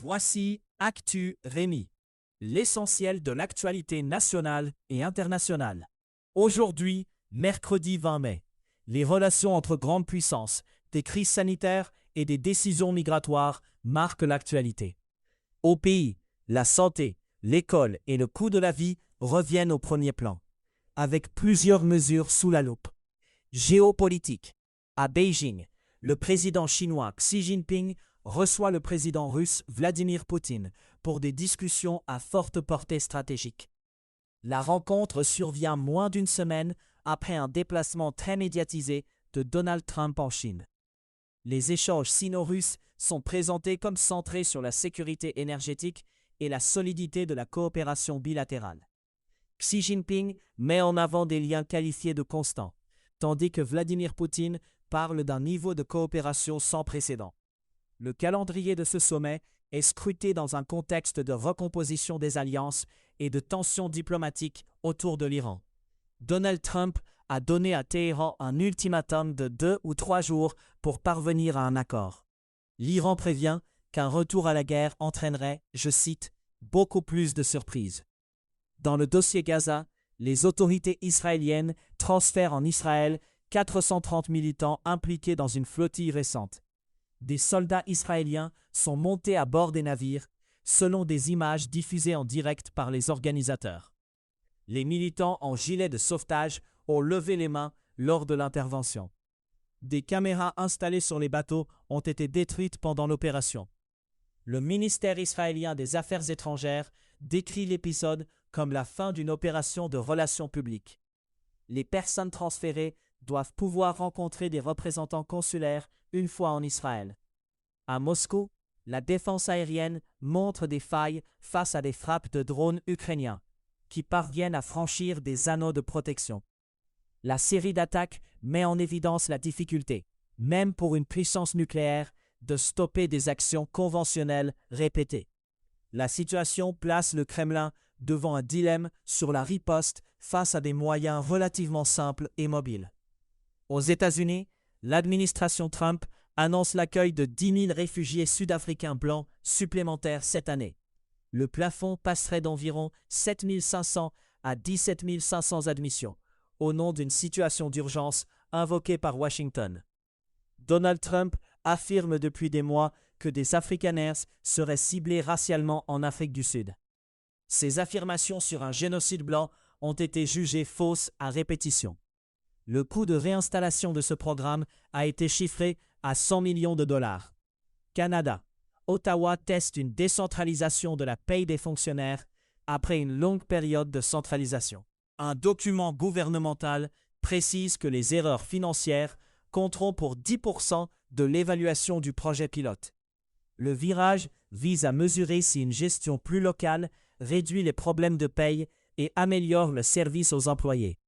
Voici Actu Rémi, l'essentiel de l'actualité nationale et internationale. Aujourd'hui, mercredi 20 mai, les relations entre grandes puissances, des crises sanitaires et des décisions migratoires marquent l'actualité. Au pays, la santé, l'école et le coût de la vie reviennent au premier plan, avec plusieurs mesures sous la loupe. Géopolitique. À Beijing, le président chinois Xi Jinping reçoit le président russe Vladimir Poutine pour des discussions à forte portée stratégique. La rencontre survient moins d'une semaine après un déplacement très médiatisé de Donald Trump en Chine. Les échanges sino-russes sont présentés comme centrés sur la sécurité énergétique et la solidité de la coopération bilatérale. Xi Jinping met en avant des liens qualifiés de constants, tandis que Vladimir Poutine parle d'un niveau de coopération sans précédent. Le calendrier de ce sommet est scruté dans un contexte de recomposition des alliances et de tensions diplomatiques autour de l'Iran. Donald Trump a donné à Téhéran un ultimatum de 2 ou 3 jours pour parvenir à un accord. L'Iran prévient qu'un retour à la guerre entraînerait, je cite, « beaucoup plus de surprises ». Dans le dossier Gaza, les autorités israéliennes transfèrent en Israël 430 militants impliqués dans une flottille récente. Des soldats israéliens sont montés à bord des navires, selon des images diffusées en direct par les organisateurs. Les militants en gilet de sauvetage ont levé les mains lors de l'intervention. Des caméras installées sur les bateaux ont été détruites pendant l'opération. Le ministère israélien des Affaires étrangères décrit l'épisode comme la fin d'une opération de relations publiques. Les personnes transférées doivent pouvoir rencontrer des représentants consulaires une fois en Israël. À Moscou, la défense aérienne montre des failles face à des frappes de drones ukrainiens qui parviennent à franchir des anneaux de protection. La série d'attaques met en évidence la difficulté, même pour une puissance nucléaire, de stopper des actions conventionnelles répétées. La situation place le Kremlin devant un dilemme sur la riposte face à des moyens relativement simples et mobiles. Aux États-Unis, l'administration Trump annonce l'accueil de 10 000 réfugiés sud-africains blancs supplémentaires cette année. Le plafond passerait d'environ 7 500 à 17 500 admissions, au nom d'une situation d'urgence invoquée par Washington. Donald Trump affirme depuis des mois que des Afrikaners seraient ciblés racialement en Afrique du Sud. Ces affirmations sur un génocide blanc ont été jugées fausses à répétition. Le coût de réinstallation de ce programme a été chiffré à 100 millions de dollars. Canada. Ottawa teste une décentralisation de la paye des fonctionnaires après une longue période de centralisation. Un document gouvernemental précise que les erreurs financières compteront pour 10% de l'évaluation du projet pilote. Le virage vise à mesurer si une gestion plus locale réduit les problèmes de paye et améliore le service aux employés.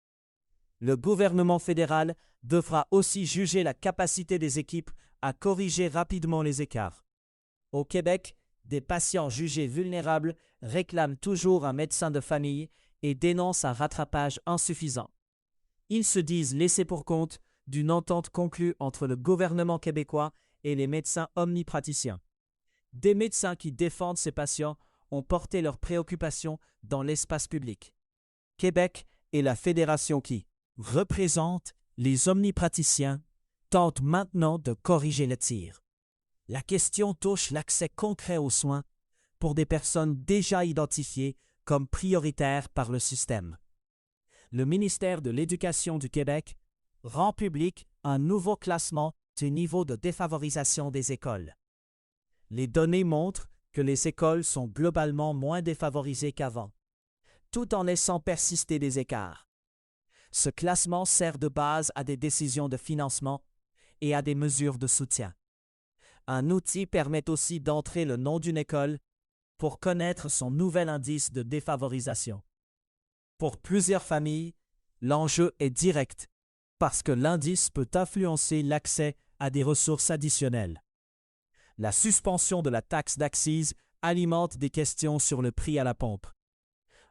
Le gouvernement fédéral devra aussi juger la capacité des équipes à corriger rapidement les écarts. Au Québec, des patients jugés vulnérables réclament toujours un médecin de famille et dénoncent un rattrapage insuffisant. Ils se disent laissés pour compte d'une entente conclue entre le gouvernement québécois et les médecins omnipraticiens. Des médecins qui défendent ces patients ont porté leurs préoccupations dans l'espace public. Québec et la fédération qui représente les omnipraticiens tentent maintenant de corriger le tir. La question touche l'accès concret aux soins pour des personnes déjà identifiées comme prioritaires par le système. Le ministère de l'Éducation du Québec rend public un nouveau classement du niveau de défavorisation des écoles. Les données montrent que les écoles sont globalement moins défavorisées qu'avant, tout en laissant persister des écarts. Ce classement sert de base à des décisions de financement et à des mesures de soutien. Un outil permet aussi d'entrer le nom d'une école pour connaître son nouvel indice de défavorisation. Pour plusieurs familles, l'enjeu est direct parce que l'indice peut influencer l'accès à des ressources additionnelles. La suspension de la taxe d'accise alimente des questions sur le prix à la pompe.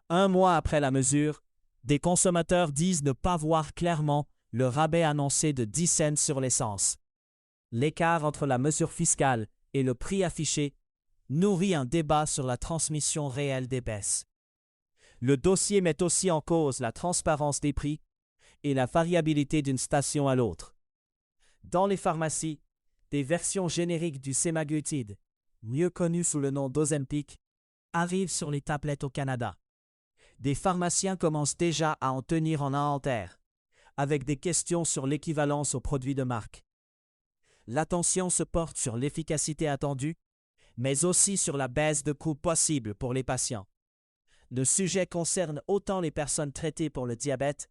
Un mois après la mesure, des consommateurs disent ne pas voir clairement le rabais annoncé de 10 cents sur l'essence. L'écart entre la mesure fiscale et le prix affiché nourrit un débat sur la transmission réelle des baisses. Le dossier met aussi en cause la transparence des prix et la variabilité d'une station à l'autre. Dans les pharmacies, des versions génériques du semaglutide, mieux connu sous le nom d'Ozempic, arrivent sur les tablettes au Canada. Des pharmaciens commencent déjà à en tenir en inventaire, avec des questions sur l'équivalence aux produits de marque. L'attention se porte sur l'efficacité attendue, mais aussi sur la baisse de coûts possible pour les patients. Le sujet concerne autant les personnes traitées pour le diabète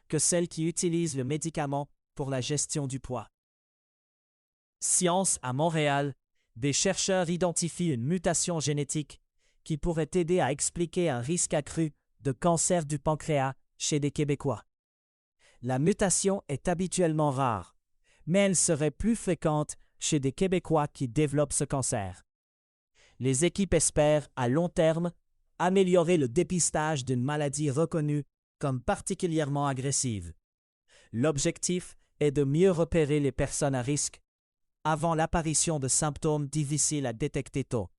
que celles qui utilisent le médicament pour la gestion du poids. Science à Montréal, des chercheurs identifient une mutation génétique qui pourrait aider à expliquer un risque accru de cancer du pancréas chez des Québécois. La mutation est habituellement rare, mais elle serait plus fréquente chez des Québécois qui développent ce cancer. Les équipes espèrent, à long terme, améliorer le dépistage d'une maladie reconnue comme particulièrement agressive. L'objectif est de mieux repérer les personnes à risque avant l'apparition de symptômes difficiles à détecter tôt.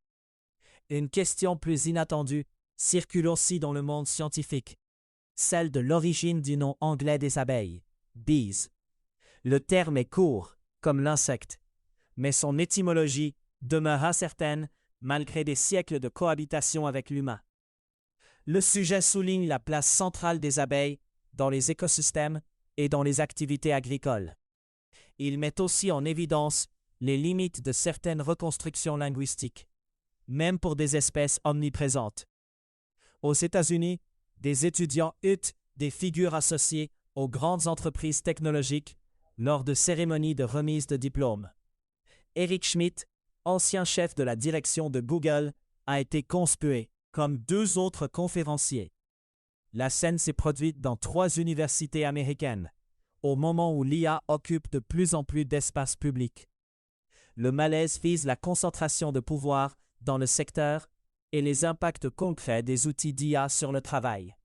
Une question plus inattendue circule aussi dans le monde scientifique, celle de l'origine du nom anglais des abeilles, bees. Le terme est court, comme l'insecte, mais son étymologie demeure incertaine malgré des siècles de cohabitation avec l'humain. Le sujet souligne la place centrale des abeilles dans les écosystèmes et dans les activités agricoles. Il met aussi en évidence les limites de certaines reconstructions linguistiques, même pour des espèces omniprésentes. Aux États-Unis, des étudiants hutent des figures associées aux grandes entreprises technologiques lors de cérémonies de remise de diplômes. Eric Schmidt, ancien chef de la direction de Google, a été conspué, comme 2 autres conférenciers. La scène s'est produite dans 3 universités américaines, au moment où l'IA occupe de plus en plus d'espace public. Le malaise vise la concentration de pouvoir dans le secteur et les impacts concrets des outils d'IA sur le travail.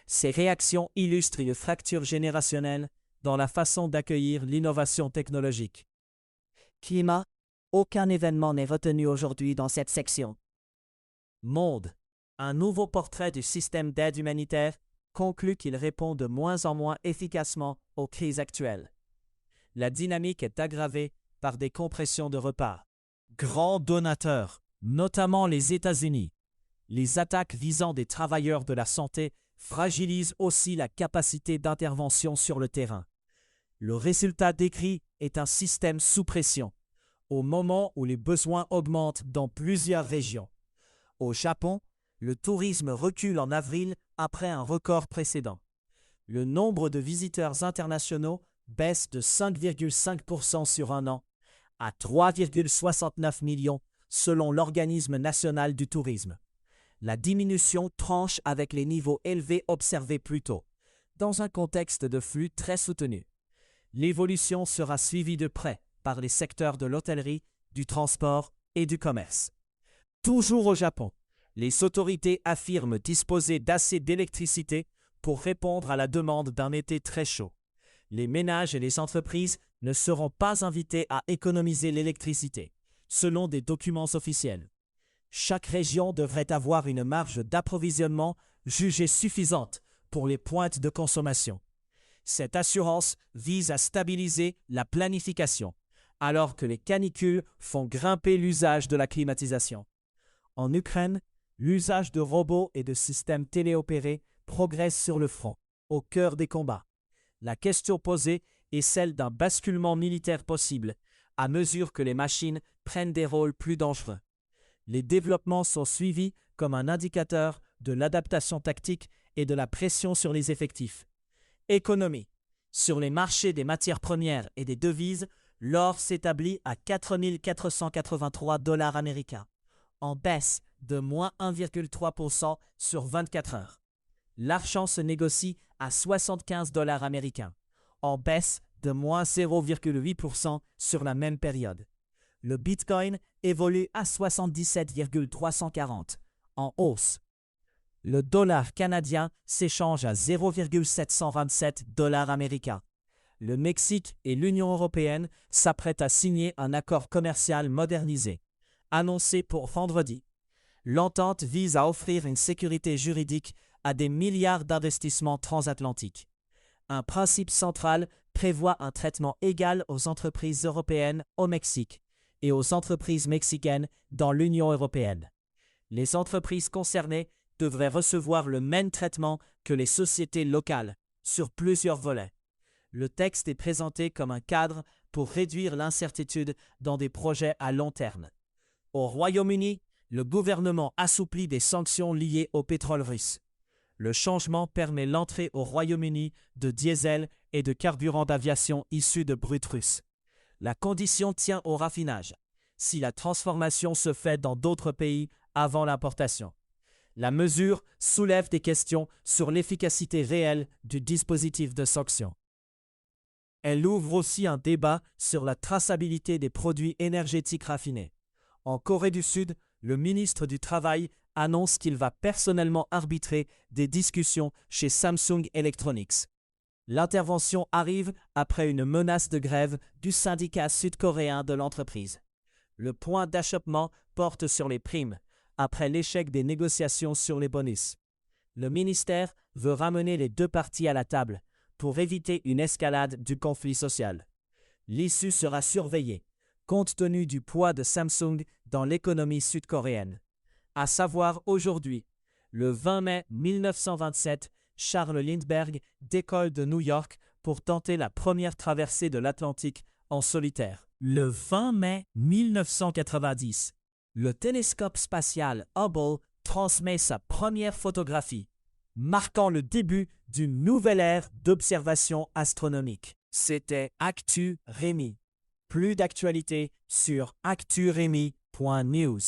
Ces réactions illustrent une fracture générationnelle dans la façon d'accueillir l'innovation technologique. Climat, aucun événement n'est retenu aujourd'hui dans cette section. Monde, un nouveau portrait du système d'aide humanitaire conclut qu'il répond de moins en moins efficacement aux crises actuelles. La dynamique est aggravée par des compressions de repas. Grands donateurs, notamment les États-Unis, les attaques visant des travailleurs de la santé fragilisent aussi la capacité d'intervention sur le terrain. Le résultat décrit est un système sous pression, au moment où les besoins augmentent dans plusieurs régions. Au Japon, le tourisme recule en avril après un record précédent. Le nombre de visiteurs internationaux baisse de 5,5% sur un an à 3,69 millions selon l'Organisme national du tourisme. La diminution tranche avec les niveaux élevés observés plus tôt, dans un contexte de flux très soutenu. L'évolution sera suivie de près par les secteurs de l'hôtellerie, du transport et du commerce. Toujours au Japon, les autorités affirment disposer d'assez d'électricité pour répondre à la demande d'un été très chaud. Les ménages et les entreprises ne seront pas invités à économiser l'électricité, selon des documents officiels. Chaque région devrait avoir une marge d'approvisionnement jugée suffisante pour les pointes de consommation. Cette assurance vise à stabiliser la planification, alors que les canicules font grimper l'usage de la climatisation. En Ukraine, l'usage de robots et de systèmes téléopérés progresse sur le front, au cœur des combats. La question posée est celle d'un basculement militaire possible, à mesure que les machines prennent des rôles plus dangereux. Les développements sont suivis comme un indicateur de l'adaptation tactique et de la pression sur les effectifs. Économie. Sur les marchés des matières premières et des devises, l'or s'établit à 4 483 $ américains, en baisse de moins 1,3% sur 24 heures. L'argent se négocie à 75 $ américains, en baisse de moins 0,8% sur la même période. Le Bitcoin évolue à 77,340, en hausse. Le dollar canadien s'échange à 0,727 $ américains. Le Mexique et l'Union européenne s'apprêtent à signer un accord commercial modernisé, annoncée pour vendredi. L'entente vise à offrir une sécurité juridique à des milliards d'investissements transatlantiques. Un principe central prévoit un traitement égal aux entreprises européennes au Mexique et aux entreprises mexicaines dans l'Union européenne. Les entreprises concernées devraient recevoir le même traitement que les sociétés locales, sur plusieurs volets. Le texte est présenté comme un cadre pour réduire l'incertitude dans des projets à long terme. Au Royaume-Uni, le gouvernement assouplit des sanctions liées au pétrole russe. Le changement permet l'entrée au Royaume-Uni de diesel et de carburants d'aviation issus de brut russe. La condition tient au raffinage, si la transformation se fait dans d'autres pays avant l'importation. La mesure soulève des questions sur l'efficacité réelle du dispositif de sanction. Elle ouvre aussi un débat sur la traçabilité des produits énergétiques raffinés. En Corée du Sud, le ministre du Travail annonce qu'il va personnellement arbitrer des discussions chez Samsung Electronics. L'intervention arrive après une menace de grève du syndicat sud-coréen de l'entreprise. Le point d'achoppement porte sur les primes, après l'échec des négociations sur les bonus. Le ministère veut ramener les deux parties à la table pour éviter une escalade du conflit social. L'issue sera surveillée, compte tenu du poids de Samsung dans l'économie sud-coréenne. À savoir aujourd'hui, le 20 mai 1927, Charles Lindbergh décolle de New York pour tenter la première traversée de l'Atlantique en solitaire. Le 20 mai 1990, le télescope spatial Hubble transmet sa première photographie, marquant le début d'une nouvelle ère d'observation astronomique. C'était Actu Rémi. Plus d'actualités sur acturemi.news.